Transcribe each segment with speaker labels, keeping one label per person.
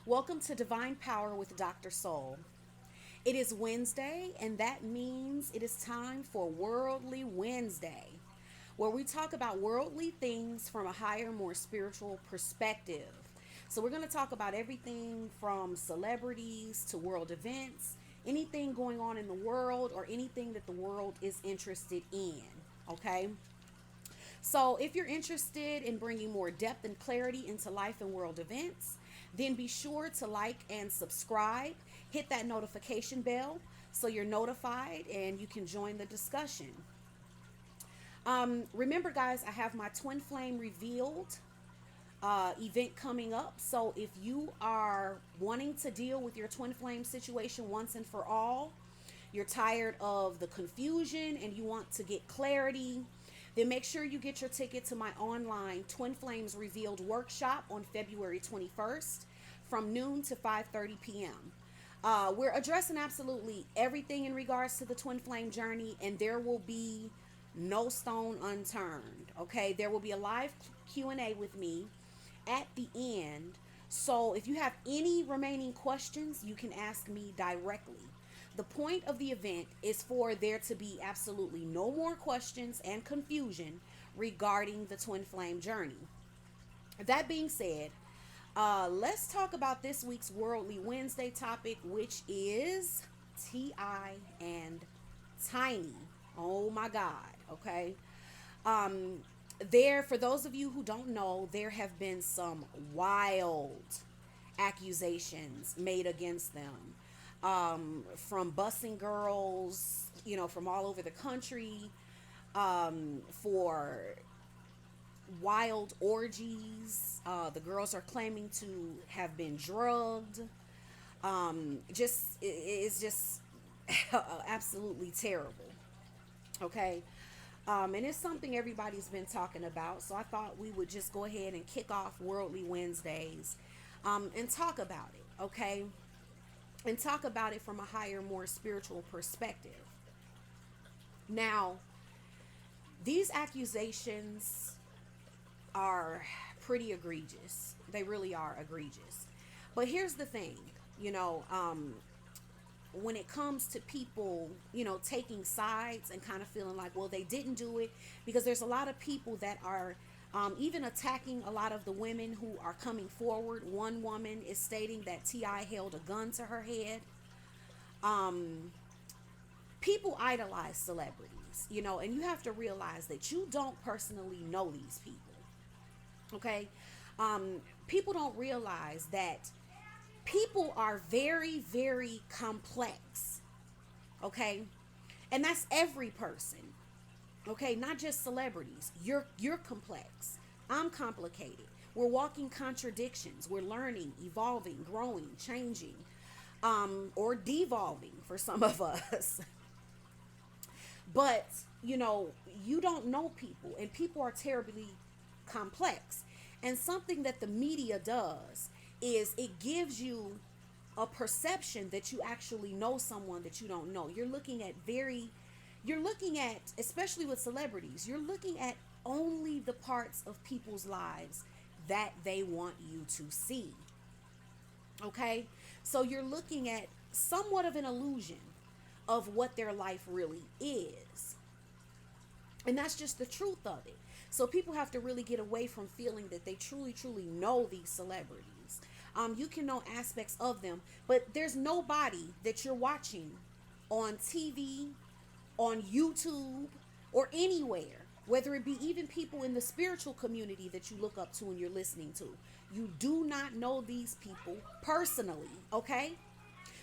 Speaker 1: Welcome to Divine Power with Dr. Soul. It is Wednesday, and that means it is time for Worldly Wednesday, where we talk about worldly things from a higher, more spiritual perspective. So, we're going to talk about everything from celebrities to world events, anything going on in the world, or anything that the world is interested in. Okay? So, if you're interested in bringing more depth and clarity into life and world events, then be sure to like and subscribe. Hit that notification bell so you're notified and you can join the discussion. Remember, guys, I have my Twin Flame Revealed event coming up. So, if you are wanting to deal with your twin flame situation once and for all, you're tired of the confusion and you want to get clarity, then make sure you get your ticket to my online Twin Flames Revealed workshop on February 21st from noon to 5:30 p.m. We're addressing absolutely everything in regards to the twin flame journey, and there will be no stone unturned. Okay, there will be a live Q&A with me at the end. So if you have any remaining questions, you can ask me directly. The point of the event is for there to be absolutely no more questions and confusion regarding the twin flame journey. That being said, let's talk about this week's Worldly Wednesday topic, which is T.I. and Tiny. Oh my God, okay? For those of you who don't know, there have been some wild accusations made against them, from busing girls, from all over the country, for wild orgies. The girls are claiming to have been drugged. It's just absolutely terrible. Okay. And it's something everybody's been talking about. So I thought we would just go ahead and kick off Worldly Wednesdays, and talk about it. Okay. And talk about it from a higher, more spiritual perspective. Now, these accusations are pretty egregious. They really are egregious. But here's the thing, you know, when it comes to people, taking sides and kind of feeling like, well, they didn't do it, because there's a lot of people that are even attacking a lot of the women who are coming forward. One woman is stating that T.I. held a gun to her head. People idolize celebrities, and you have to realize that you don't personally know these people. Okay. People don't realize that people are very, very complex. Okay. And that's every person. Okay. Not just celebrities. You're complex. I'm complicated. We're walking contradictions. We're learning, evolving, growing, changing, or devolving for some of us. But, you don't know people, and people are terribly complex. And something that the media does is it gives you a perception that you actually know someone that you don't know. You're looking at, especially with celebrities, you're looking at only the parts of people's lives that they want you to see. Okay? So you're looking at somewhat of an illusion of what their life really is. And that's just the truth of it. So people have to really get away from feeling that they truly, truly know these celebrities. You can know aspects of them, but there's nobody that you're watching on TV, on YouTube, or anywhere, whether it be even people in the spiritual community that you look up to and you're listening to. You do not know these people personally, okay?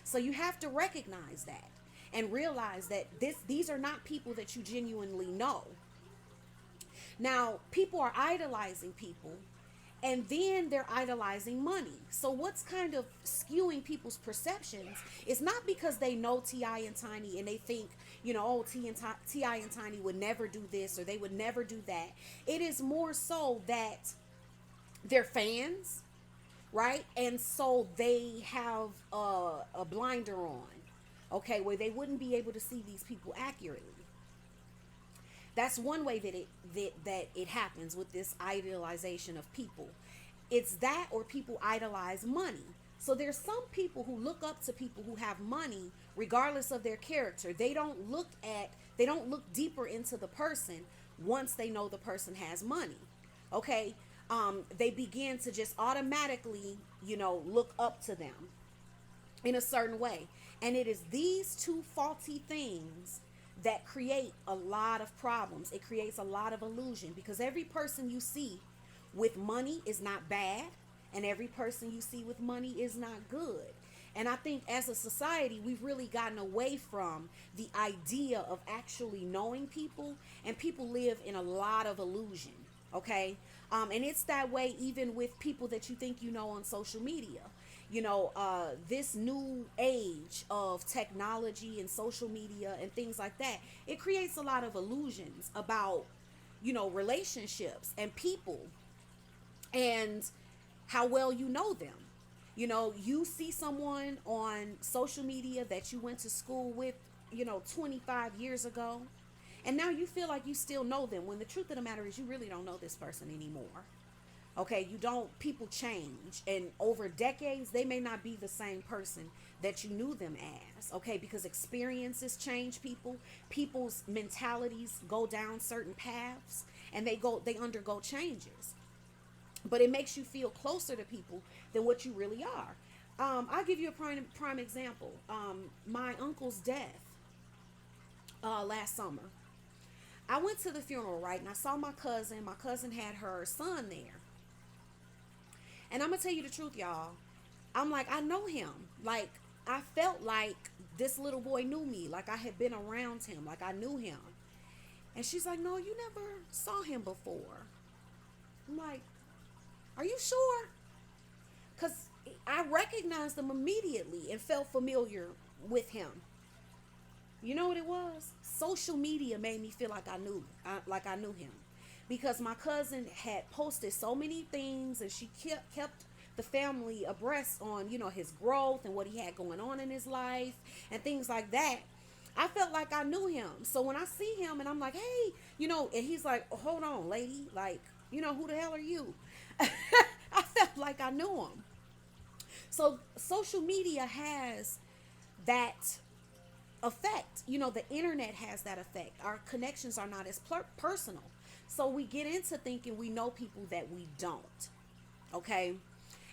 Speaker 1: So you have to recognize that and realize that these are not people that you genuinely know. Now, people are idolizing people, and then they're idolizing money. So what's kind of skewing people's perceptions is not because they know T.I. and Tiny and they think, oh, T.I. and Tiny would never do this or they would never do that. It is more so that they're fans, right? And so they have a blinder on, okay, where they wouldn't be able to see these people accurately. That's one way that it happens with this idealization of people. It's that, or people idolize money. So there's some people who look up to people who have money regardless of their character. They don't look deeper into the person once they know the person has money. Okay? They begin to just automatically, look up to them in a certain way. And it is these two faulty things that create a lot of problems. It creates a lot of illusion, because every person you see with money is not bad, and every person you see with money is not good. And I think as a society, we've really gotten away from the idea of actually knowing people, and people live in a lot of illusion. Okay. And it's that way even with people that you think you know on social media. This new age of technology and social media and things like that, it creates a lot of illusions about, relationships and people and how well you know them. You see someone on social media that you went to school with, 25 years ago, and now you feel like you still know them, when the truth of the matter is you really don't know this person anymore. Okay, people change, and over decades they may not be the same person that you knew them as. Okay, because experiences change people. People's mentalities go down certain paths, and they undergo changes. But it makes you feel closer to people than what you really are. I'll give you a prime example. My uncle's death last summer. I went to the funeral, right? And I saw my cousin. My cousin had her son there. And I'm going to tell you the truth, y'all. I'm like, I know him. Like, I felt like this little boy knew me. Like, I had been around him. Like, I knew him. And she's like, no, you never saw him before. I'm like, are you sure? Because I recognized him immediately and felt familiar with him. You know what it was? Social media made me feel like I knew him, because my cousin had posted so many things, and she kept the family abreast on, his growth and what he had going on in his life and things like that. I felt like I knew him. So when I see him and I'm like, hey, and he's like, oh, hold on, lady, like, who the hell are you? I felt like I knew him. So social media has that effect. The internet has that effect. Our connections are not as personal. So we get into thinking we know people that we don't. Okay?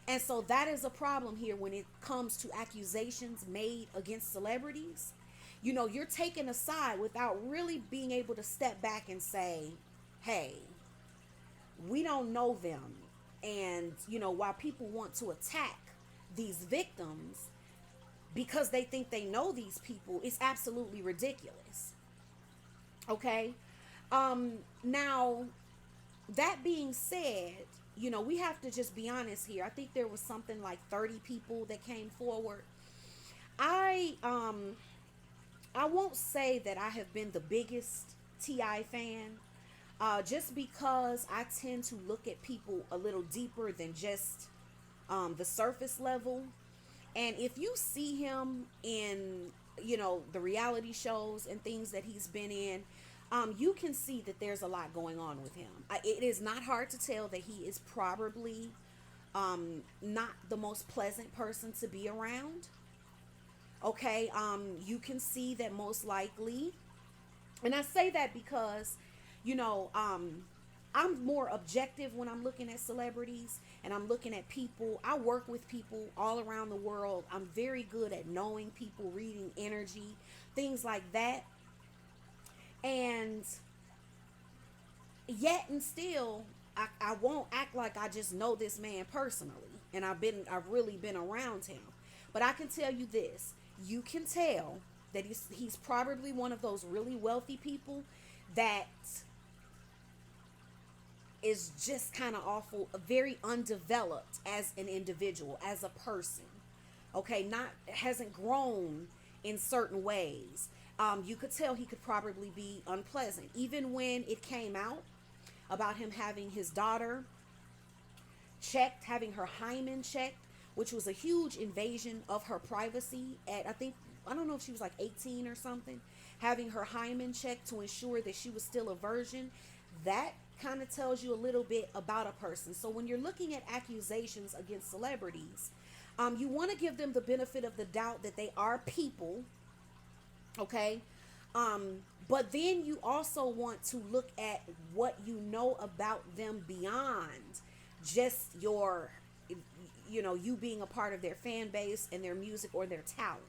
Speaker 1: And so that is a problem here when it comes to accusations made against celebrities. You're taken aside without really being able to step back and say, hey, we don't know them. And, while people want to attack these victims because they think they know these people, it's absolutely ridiculous. Okay? Now, that being said, we have to just be honest here. I think there was something like 30 people that came forward. I won't say that I have been the biggest T.I. fan, just because I tend to look at people a little deeper than just the surface level. And if you see him in, the reality shows and things that he's been in, you can see that there's a lot going on with him. It is not hard to tell that he is probably not the most pleasant person to be around. Okay, you can see that most likely, and I say that because, I'm more objective when I'm looking at celebrities and I'm looking at people. I work with people all around the world. I'm very good at knowing people, reading energy, things like that. And yet and still, I won't act like I just know this man personally, and I've really been around him. But I can tell you this: you can tell that he's probably one of those really wealthy people that is just kind of awful, very undeveloped as an individual, as a person. Okay, hasn't grown in certain ways. You could tell he could probably be unpleasant. Even when it came out about him having his daughter checked, having her hymen checked, which was a huge invasion of her privacy at, I don't know if she was like 18 or something, having her hymen checked to ensure that she was still a virgin. That kind of tells you a little bit about a person. So when you're looking at accusations against celebrities, You want to give them the benefit of the doubt that they are people, okay? But then you also want to look at what you know about them beyond just your, you being a part of their fan base and their music or their talent.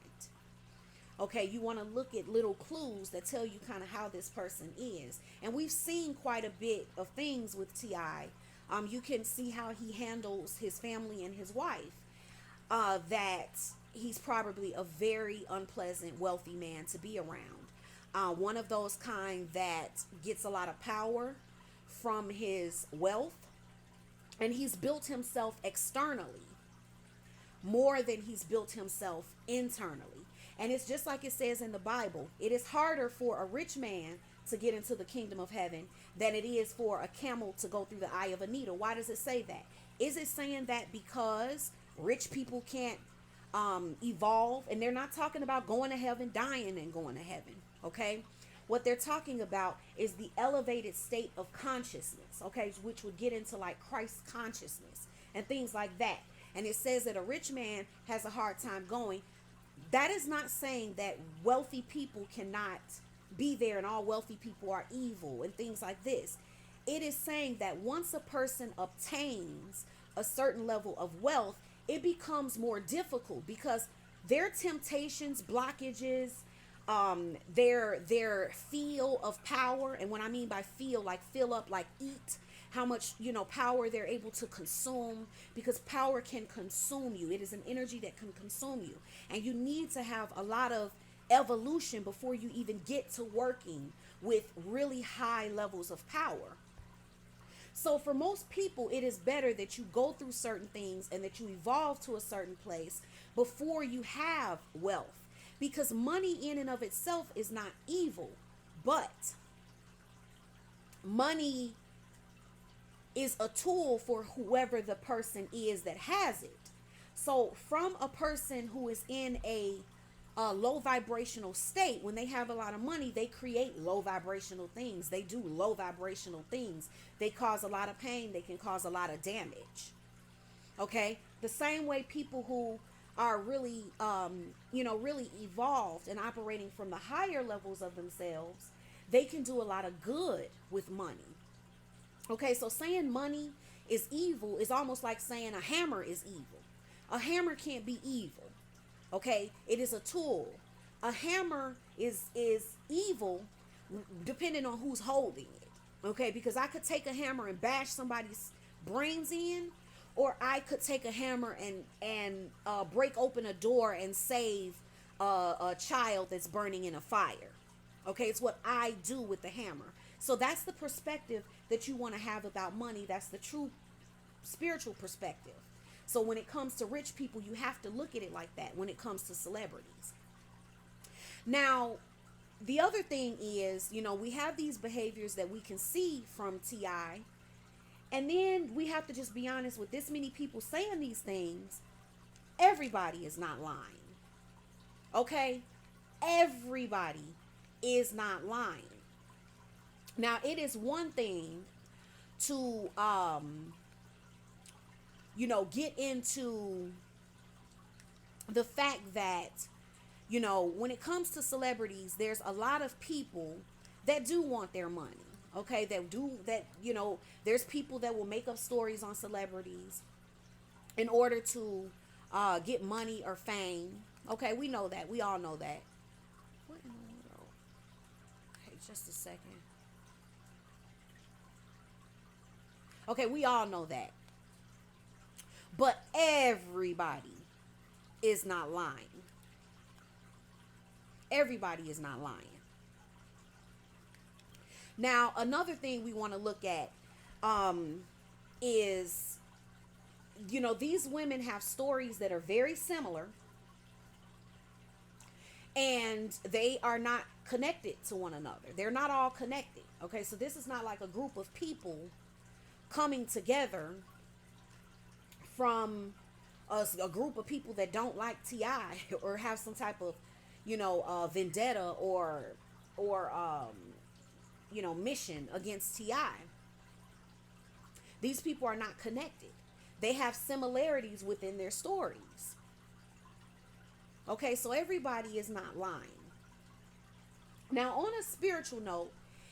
Speaker 1: Okay, you want to look at little clues that tell you kind of how this person is. And we've seen quite a bit of things with T.I. You can see how he handles his family and his wife. That he's probably a very unpleasant, wealthy man to be around. One of those kind that gets a lot of power from his wealth. And he's built himself externally more than he's built himself internally. And it's just like it says in the Bible. It is harder for a rich man to get into the kingdom of heaven than it is for a camel to go through the eye of a needle. Why does it say that? Is it saying that because rich people can't evolve? And they're not talking about going to heaven, dying and going to heaven. Okay. What they're talking about is the elevated state of consciousness. Okay. Which would get into like Christ consciousness and things like that. And it says that a rich man has a hard time going. That is not saying that wealthy people cannot be there and all wealthy people are evil and things like this. It is saying that once a person obtains a certain level of wealth, it becomes more difficult because their temptations, blockages, their feel of power. And when I mean by feel, like fill up, like eat, how much, power they're able to consume, because power can consume you. It is an energy that can consume you. And you need to have a lot of evolution before you even get to working with really high levels of power. So for most people, it is better that you go through certain things and that you evolve to a certain place before you have wealth. Because money in and of itself is not evil, but money is a tool for whoever the person is that has it. So from a person who is in a low vibrational state, when they have a lot of money, they create low vibrational things. They do low vibrational things. They cause a lot of pain. They can cause a lot of damage. Okay. The same way people who are really, really evolved and operating from the higher levels of themselves, they can do a lot of good with money. Okay. So saying money is evil is almost like saying a hammer is evil. A hammer can't be evil. Okay, it is a tool. A hammer is evil depending on who's holding it. Okay, because I could take a hammer and bash somebody's brains in, or I could take a hammer and break open a door and save a child that's burning in a fire. Okay, it's what I do with the hammer. So that's the perspective that you want to have about money. That's the true spiritual perspective. So when it comes to rich people, you have to look at it like that when it comes to celebrities. Now, the other thing is, we have these behaviors that we can see from T.I. And then we have to just be honest, with this many people saying these things, everybody is not lying. Okay? Everybody is not lying. Now, it is one thing to get into the fact that, when it comes to celebrities, there's a lot of people that do want their money. Okay, there's people that will make up stories on celebrities in order to get money or fame. Okay, we know that. We all know that. What in the world? Okay, just a second. Okay, we all know that. But everybody is not lying. Everybody is not lying. Now, another thing we want to look at is, these women have stories that are very similar, and they are not connected to one another. They're not all connected. Okay, so this is not like a group of people coming together from a group of people that don't like T.I. or have some type of, vendetta or mission against T.I. These people are not connected. They have similarities within their stories. Okay, so everybody is not lying. Now, on a spiritual note,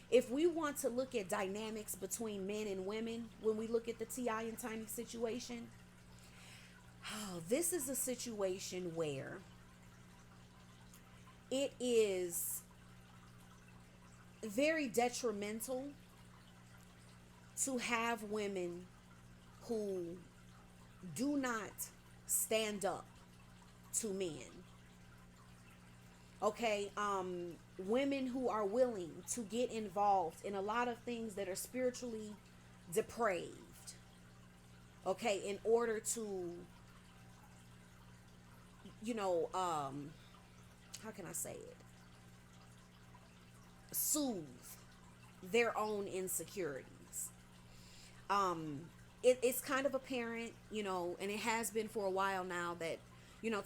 Speaker 1: if we want to look at dynamics between men and women, when we look at the T.I. and Tiny situation, this is a situation where it is very detrimental to have women who do not stand up to men. Okay, women who are willing to get involved in a lot of things that are spiritually depraved. Okay, in order to, how can I say it? Soothe their own insecurities. It's kind of apparent, and it has been for a while now that,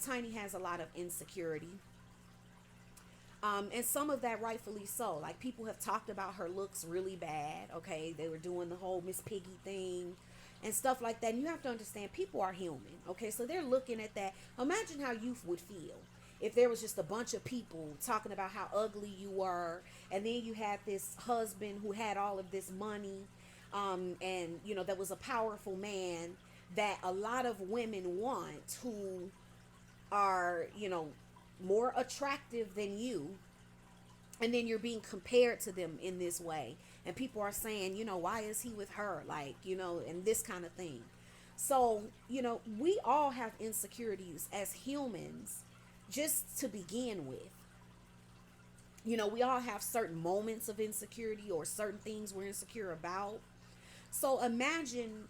Speaker 1: Tiny has a lot of insecurity. And some of that rightfully so. Like, people have talked about her looks really bad. Okay, they were doing the whole Miss Piggy thing and stuff like that. And you have to understand, people are human. Okay, so they're looking at that. Imagine how you would feel if there was just a bunch of people talking about how ugly you were, and then you had this husband who had all of this money, and that was a powerful man that a lot of women want, who are more attractive than you, and then you're being compared to them in this way, and people are saying, why is he with her, like, and this kind of thing. So we all have insecurities as humans, just to begin with. We all have certain moments of insecurity or certain things we're insecure about. So imagine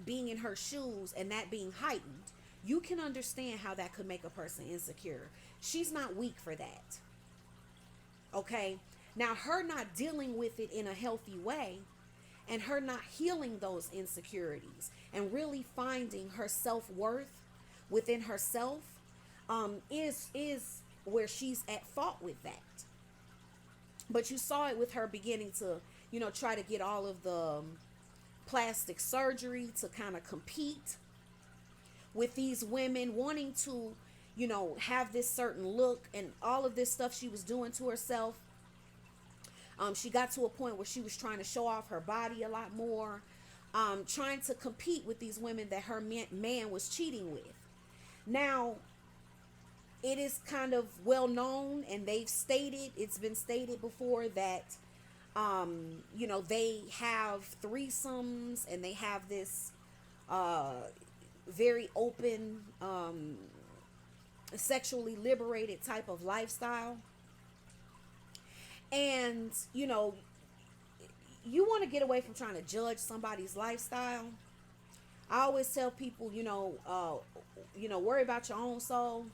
Speaker 1: being in her shoes and that being heightened. You can understand how that could make a person insecure. She's not weak for that. Okay? Now, her not dealing with it in a healthy way, and her not healing those insecurities and really finding her self-worth within herself, is where she's at fault with that. But you saw it with her beginning to, try to get all of the plastic surgery to kind of compete with these women, wanting to, have this certain look and all of this stuff she was doing to herself. She got to a point where she was trying to show off her body a lot more, trying to compete with these women that her man was cheating with. Now, it is kind of well known, and it's been stated before that, they have threesomes, and they have this very open, sexually liberated type of lifestyle. And, you want to get away from trying to judge somebody's lifestyle. I always tell people, worry about your own soul.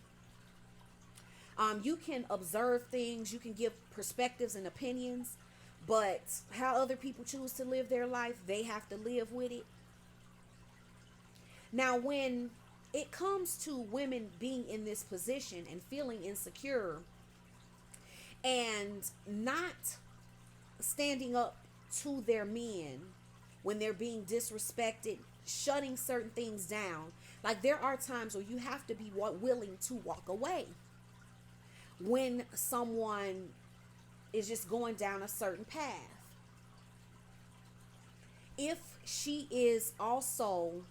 Speaker 1: You can observe things, you can give perspectives and opinions, but how other people choose to live their life, they have to live with it. Now, when it comes to women being in this position and feeling insecure and not standing up to their men when they're being disrespected, shutting certain things down, like, there are times where you have to be willing to walk away when someone is just going down a certain path. If she is also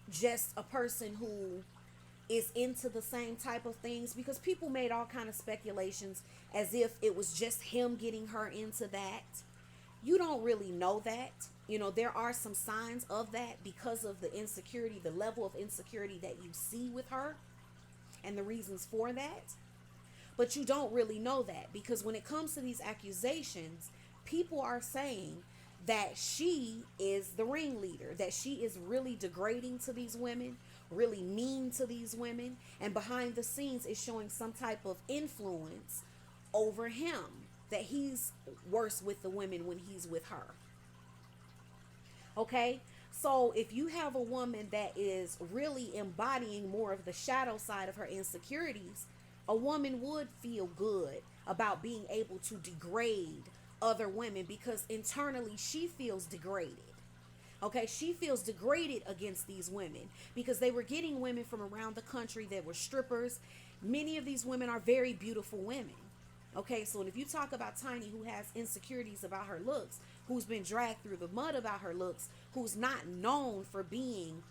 Speaker 1: just a person who is into the same type of things, because people made all kind of speculations as if it was just him getting her into that. You don't really know that. There are some signs of that because of the insecurity, the level of insecurity that you see with her, and the reasons for that. But you don't really know that, because when it comes to these accusations, people are saying that she is the ringleader, that she is really degrading to these women, really mean to these women, and behind the scenes is showing some type of influence over him, that he's worse with the women when he's with her. Okay? So if you have a woman that is really embodying more of the shadow side of her insecurities, a woman would feel good about being able to degrade other women, because internally she feels degraded. Okay, she feels degraded against these women because they were getting women from around the country that were strippers. Many of these women are very beautiful women. Okay, so if you talk about Tiny, who has insecurities about her looks, who's been dragged through the mud about her looks, who's not known for being,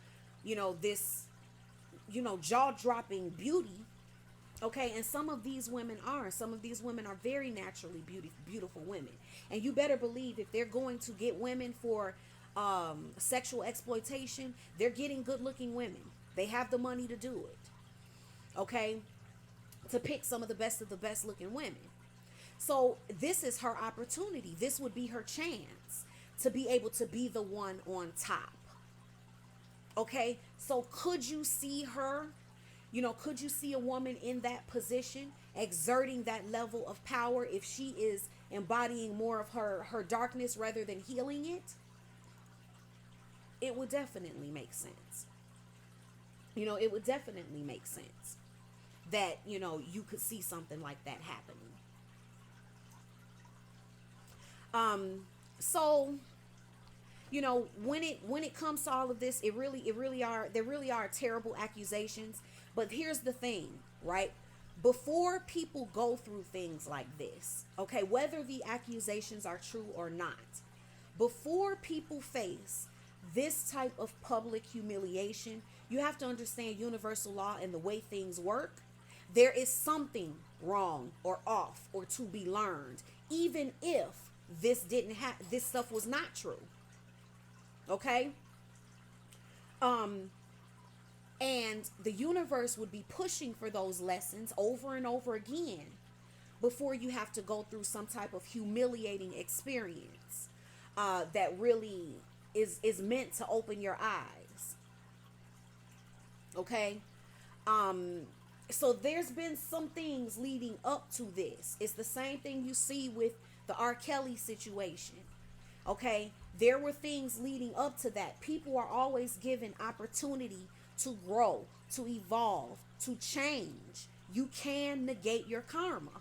Speaker 1: this, jaw dropping beauty. Okay, and some of these women are very naturally beautiful women. And you better believe if they're going to get women for sexual exploitation, they're getting good looking women. They have the money to do it. Okay, to pick some of the best looking women. So this is her opportunity. This would be her chance to be able to be the one on top. Okay, so could you see her? Could you see a woman in that position exerting that level of power if she is embodying more of her darkness rather than healing it? It would definitely make sense. It would definitely make sense that, you could see something like that happening. So, when it comes to all of this, there really are terrible accusations. But here's the thing, right? Before people go through things like this, okay, whether the accusations are true or not, before people face this type of public humiliation, you have to understand universal law and the way things work. There is something wrong or off or to be learned, even if this stuff was not true. Okay? And the universe would be pushing for those lessons over and over again before you have to go through some type of humiliating experience that really is meant to open your eyes. Okay? So there's been some things leading up to this. It's the same thing you see with the R. Kelly situation. Okay? There were things leading up to that. People are always given opportunity to grow, to evolve, to change. You can negate your karma.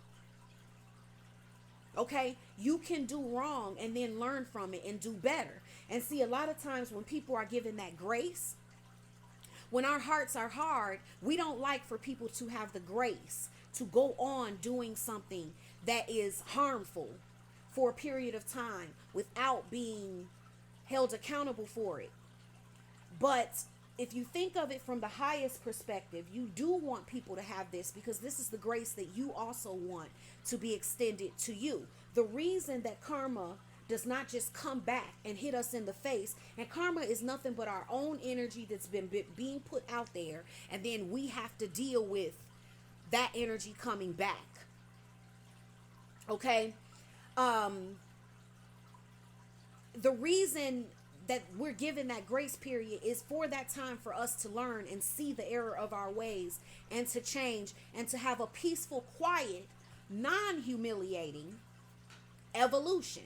Speaker 1: Okay? You can do wrong and then learn from it and do better. And see, a lot of times when people are given that grace, when our hearts are hard, we don't like for people to have the grace to go on doing something that is harmful for a period of time without being held accountable for it. But if you think of it from the highest perspective, you do want people to have this because this is the grace that you also want to be extended to you. The reason that karma does not just come back and hit us in the face, and karma is nothing but our own energy that's been being put out there, and then we have to deal with that energy coming back. Okay? The reason that we're given that grace period is for that time for us to learn and see the error of our ways and to change and to have a peaceful, quiet, non-humiliating evolution.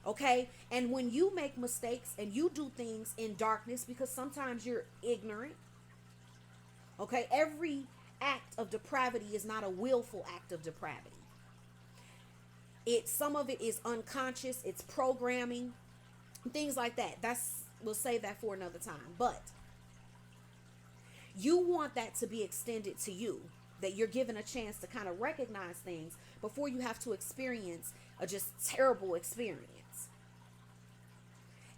Speaker 1: Okay? And when you make mistakes and you do things in darkness, because sometimes you're ignorant, okay, every act of depravity is not a willful act of depravity. Some of it is unconscious, it's programming, things like that. We'll save that for another time. But you want that to be extended to you, that you're given a chance to kind of recognize things before you have to experience a just terrible experience.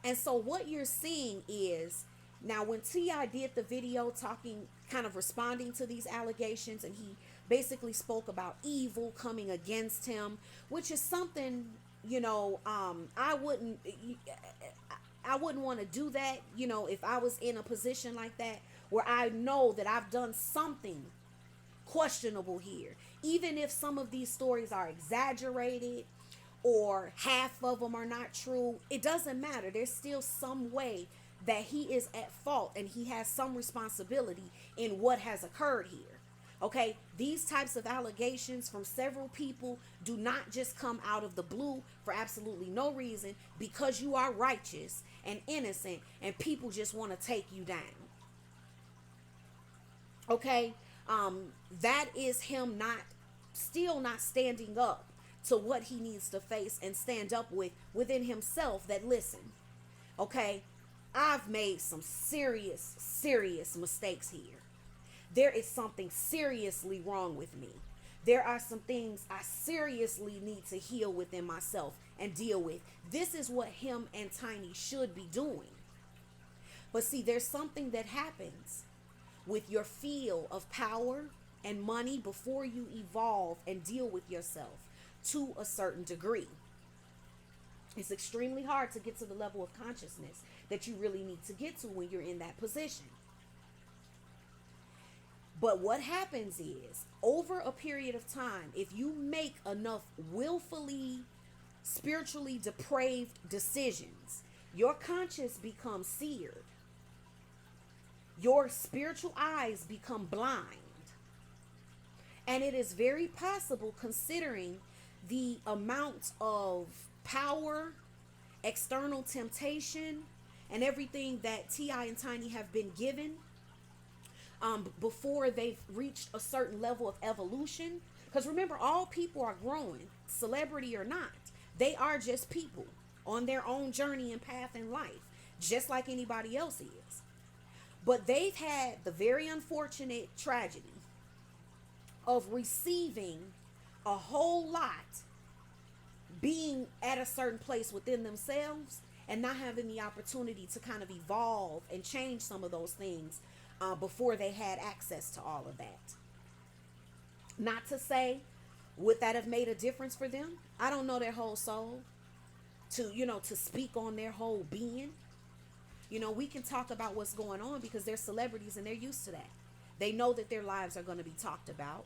Speaker 1: And so what you're seeing is, now when T.I. did the video talking, kind of responding to these allegations, and he basically spoke about evil coming against him, which is something, I wouldn't want to do that, if I was in a position like that where I know that I've done something questionable here. Even if some of these stories are exaggerated or half of them are not true, it doesn't matter. There's still some way that he is at fault and he has some responsibility in what has occurred here. Okay, these types of allegations from several people do not just come out of the blue for absolutely no reason, because you are righteous and innocent and people just want to take you down. Okay, that is him still not standing up to what he needs to face and stand up with within himself, that listen, Okay, I've made some serious mistakes here. There is something seriously wrong with me. There are some things I seriously need to heal within myself and deal with. This is what him and Tiny should be doing. But see, there's something that happens with your feel of power and money before you evolve and deal with yourself to a certain degree. It's extremely hard to get to the level of consciousness that you really need to get to when you're in that position. But what happens is, over a period of time, if you make enough willfully, spiritually depraved decisions, your conscience becomes seared. Your spiritual eyes become blind. And it is very possible, considering the amount of power, external temptation, and everything that T.I. and Tiny have been given before they've reached a certain level of evolution. Because remember, all people are growing, celebrity or not. They are just people on their own journey and path in life, just like anybody else is. But they've had the very unfortunate tragedy of receiving a whole lot, being at a certain place within themselves and not having the opportunity to kind of evolve and change some of those things before they had access to all of that. Not to say, would that have made a difference for them? I don't know their whole soul to speak on their whole being. We can talk about what's going on because they're celebrities and they're used to that. They know that their lives are going to be talked about.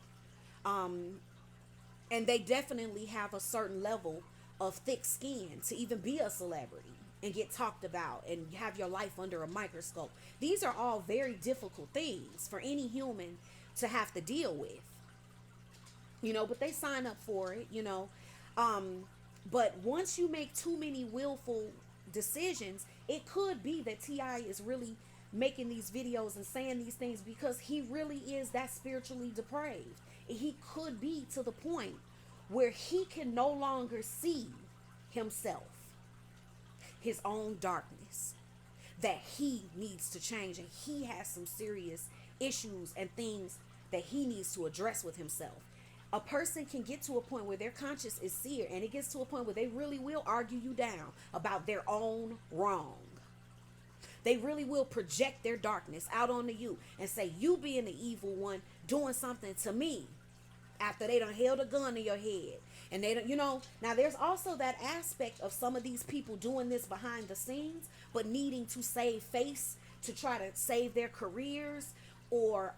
Speaker 1: And they definitely have a certain level of thick skin to even be a celebrity and get talked about and have your life under a microscope. These are all very difficult things for any human to have to deal with. But they sign up for it, But once you make too many willful decisions, it could be that T.I. is really making these videos and saying these things because he really is that spiritually depraved. He could be to the point where he can no longer see himself, his own darkness, that he needs to change, and he has some serious issues and things that he needs to address with himself. A person can get to a point where their conscience is seared, and it gets to a point where they really will argue you down about their own wrong. They really will project their darkness out onto you and say, you being the evil one doing something to me, after they done held a gun to your head. And they don't, now there's also that aspect of some of these people doing this behind the scenes, but needing to save face to try to save their careers, or,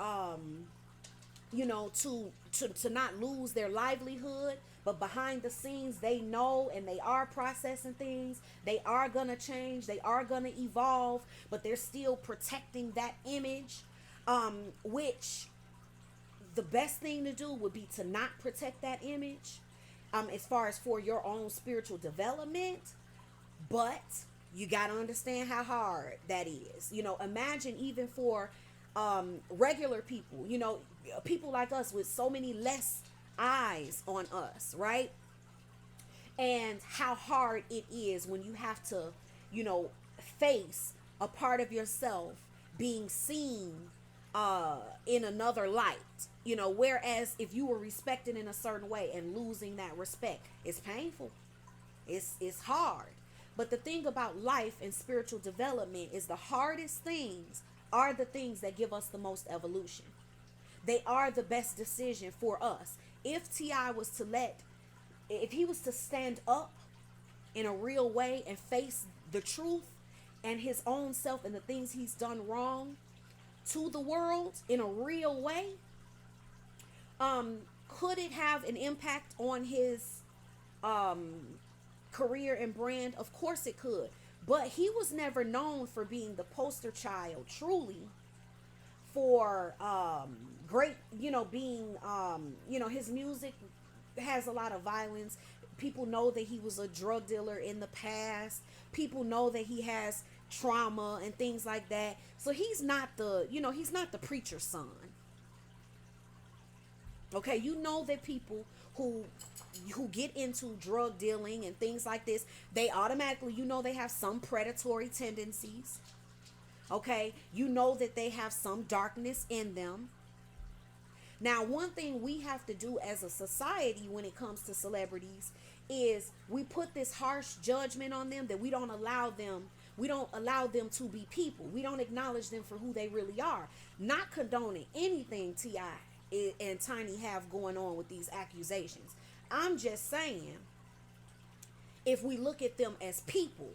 Speaker 1: to not lose their livelihood. But behind the scenes, they know and they are processing things. They are going to change. They are going to evolve, but they're still protecting that image, which the best thing to do would be to not protect that image as far as for your own spiritual development. But you got to understand how hard that is. Imagine even for regular people, people like us with so many less eyes on us, right? And how hard it is when you have to, face a part of yourself being seen in another light, whereas if you were respected in a certain way and losing that respect, it's painful. It's hard. But the thing about life and spiritual development is the hardest things are the things that give us the most evolution. They are the best decision for us. If T.I. was if he was to stand up in a real way and face the truth and his own self and the things he's done wrong to the world in a real way, could it have an impact on his career and brand? Of course it could. But he was never known for being the poster child, truly, for great, being, his music has a lot of violence. People know that he was a drug dealer in the past. People know that he has trauma and things like that. So he's not the preacher's son. Okay, you know that people who get into drug dealing and things like this, they automatically, you know, they have some predatory tendencies. Okay, you know that they have some darkness in them. Now, one thing we have to do as a society when it comes to celebrities is we put this harsh judgment on them that we don't allow them to be people. We don't acknowledge them for who they really are. Not condoning anything T.I. and Tiny have going on with these accusations. I'm just saying, if we look at them as people,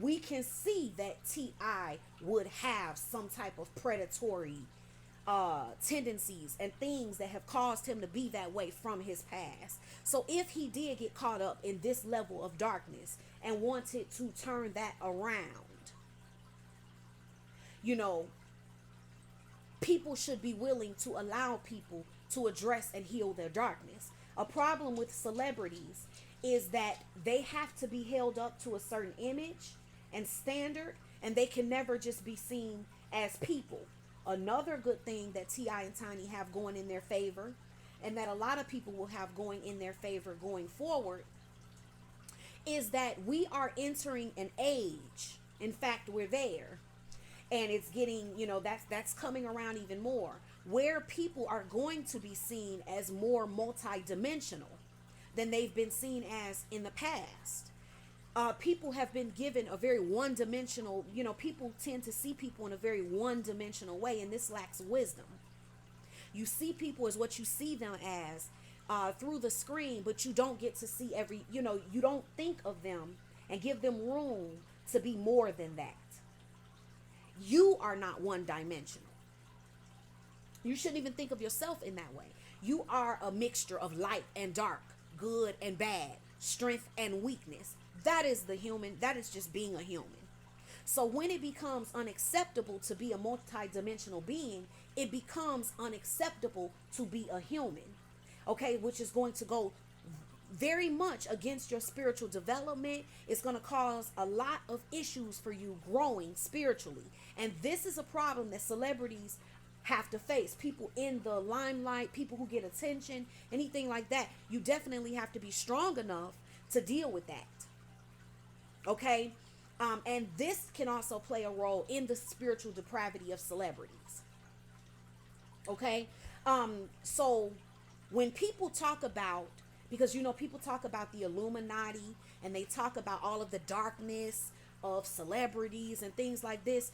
Speaker 1: we can see that T.I. would have some type of predatory tendencies and things that have caused him to be that way from his past. So if he did get caught up in this level of darkness and wanted to turn that around, you know, people should be willing to allow people to address and heal their darkness. A problem with celebrities is that they have to be held up to a certain image and standard, and they can never just be seen as people. Another good thing that T.I. and Tiny have going in their favor, and that a lot of people will have going in their favor going forward, is that we are entering an age. In fact, we're there. And it's getting, you know, that's coming around even more, where people are going to be seen as more multidimensional than they've been seen as in the past. People have been given a very one-dimensional, you know, people tend to see people in a very one-dimensional way, and this lacks wisdom. You see people as what you see them as through the screen, but you don't get to see you don't think of them and give them room to be more than that. You are not one-dimensional. You shouldn't even think of yourself in that way. You are a mixture of light and dark, good and bad, strength and weakness. That is just being a human. So when it becomes unacceptable to be a multidimensional being, it becomes unacceptable to be a human. Okay, which is going to go very much against your spiritual development. It's going to cause a lot of issues for you growing spiritually. And this is a problem that celebrities have to face. People in the limelight, people who get attention, anything like that. You definitely have to be strong enough to deal with that. Okay? And this can also play a role in the spiritual depravity of celebrities. Okay? So when people talk about, because you know, people talk about the Illuminati and they talk about all of the darkness of celebrities and things like this,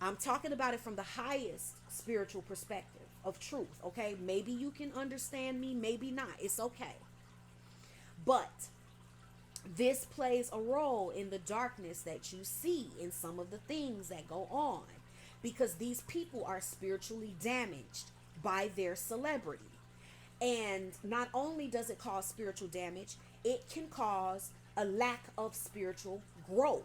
Speaker 1: I'm talking about it from the highest spiritual perspective of truth. Okay? Maybe you can understand me, maybe not. It's okay. But this plays a role in the darkness that you see in some of the things that go on, because these people are spiritually damaged by their celebrity. And not only does it cause spiritual damage, it can cause a lack of spiritual growth.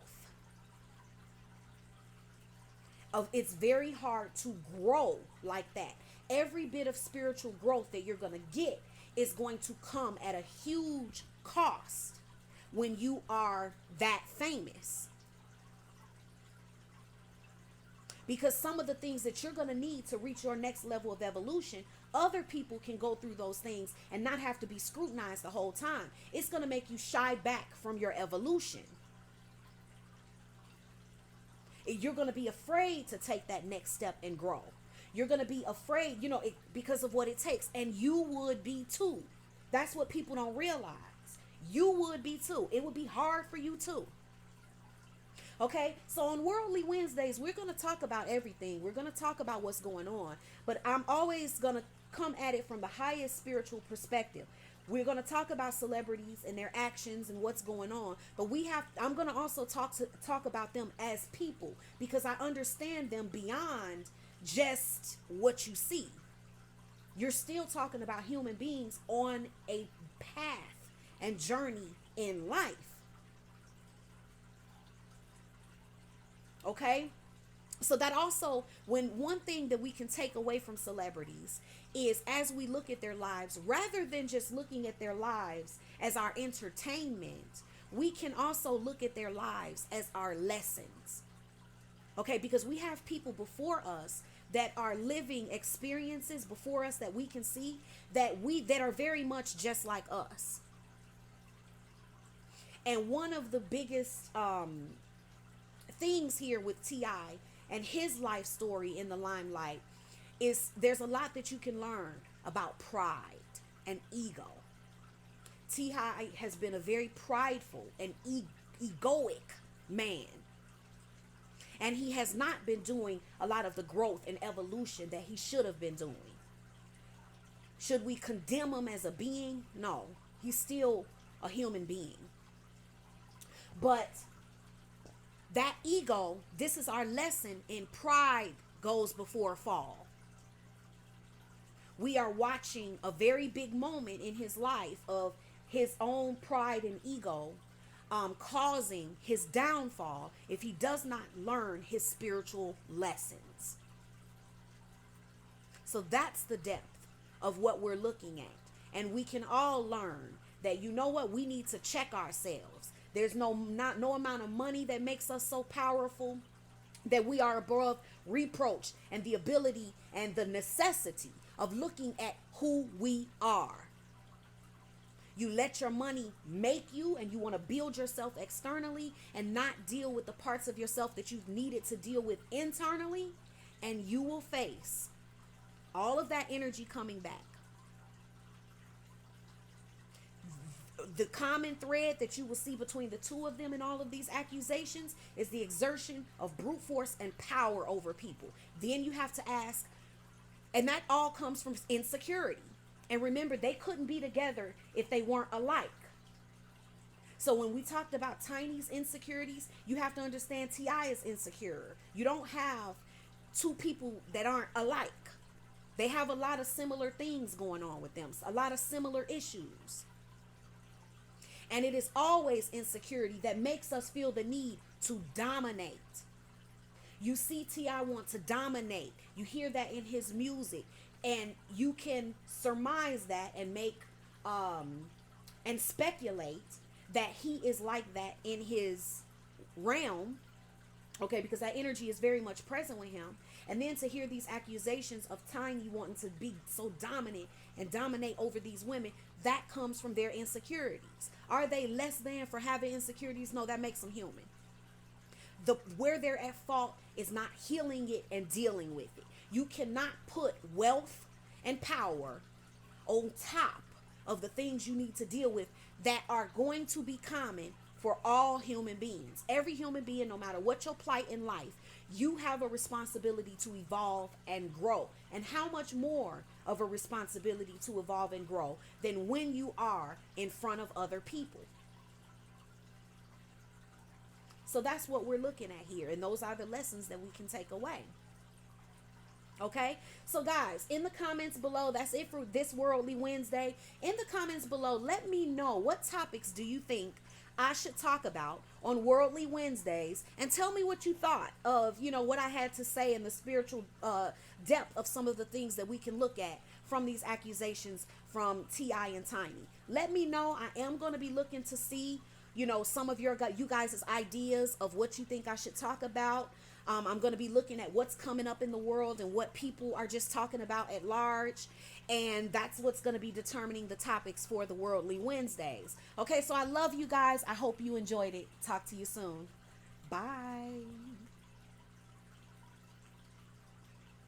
Speaker 1: It's very hard to grow like that. Every bit of spiritual growth that you're going to get is going to come at a huge cost when you are that famous. Because some of the things that you're going to need to reach your next level of evolution, other people can go through those things and not have to be scrutinized the whole time. It's going to make you shy back from your evolution. You're going to be afraid to take that next step and grow. You're going to be afraid, because of what it takes. And you would be too. That's what people don't realize. You would be too. It would be hard for you too. Okay, so on Worldly Wednesdays, we're going to talk about everything. We're going to talk about what's going on. But I'm always going to come at it from the highest spiritual perspective. We're going to talk about celebrities and their actions and what's going on. But I'm going to also talk about them as people, because I understand them beyond just what you see. You're still talking about human beings on a path and journey in life. Okay? So that also, one thing that we can take away from celebrities is, as we look at their lives, rather than just looking at their lives as our entertainment, we can also look at their lives as our lessons. Okay? Because we have people before us that are living experiences before us that we can see, that are very much just like us. And one of the biggest things here with T.I. and his life story in the limelight is there's a lot that you can learn about pride and ego. T.I. has been a very prideful and egoic man. And he has not been doing a lot of the growth and evolution that he should have been doing. Should we condemn him as a being? No. He's still a human being. But that ego, this is our lesson in pride goes before a fall. We are watching a very big moment in his life of his own pride and ego causing his downfall if he does not learn his spiritual lessons. So that's the depth of what we're looking at. And we can all learn that, you know what, we need to check ourselves. There's no amount of money that makes us so powerful that we are above reproach and the ability and the necessity of looking at who we are. You let your money make you, and you want to build yourself externally and not deal with the parts of yourself that you've needed to deal with internally, and you will face all of that energy coming back. The common thread that you will see between the two of them in all of these accusations is the exertion of brute force and power over people. Then you have to ask, and that all comes from insecurity. And remember, they couldn't be together if they weren't alike. So when we talked about Tiny's insecurities, you have to understand T.I. is insecure. You don't have two people that aren't alike. They have a lot of similar things going on with them, a lot of similar issues. And it is always insecurity that makes us feel the need to dominate. You see T.I. want to dominate. You hear that in his music. And you can surmise that and make and speculate that he is like that in his realm. Okay, because that energy is very much present with him. And then to hear these accusations of Tiny wanting to be so dominant and dominate over these women, that comes from their insecurities. Are they less than for having insecurities? No, that makes them human. Where they're at fault is not healing it and dealing with it. You cannot put wealth and power on top of the things you need to deal with that are going to be common for all human beings. Every human being, no matter what your plight in life, you have a responsibility to evolve and grow. And how much more of a responsibility to evolve and grow than when you are in front of other people? So that's what we're looking at here. And those are the lessons that we can take away. Okay, so guys, in the comments below, that's it for this Worldly Wednesday. In the comments below, let me know, what topics do you think I should talk about on Worldly Wednesdays, and tell me what you thought of, what I had to say in the spiritual depth of some of the things that we can look at from these accusations from T.I. and Tiny. Let me know. I am going to be looking to see, some of you guys' ideas of what you think I should talk about. I'm going to be looking at what's coming up in the world and what people are just talking about at large. And that's what's going to be determining the topics for the Worldly Wednesdays. Okay, so I love you guys. I hope you enjoyed it. Talk to you soon. Bye.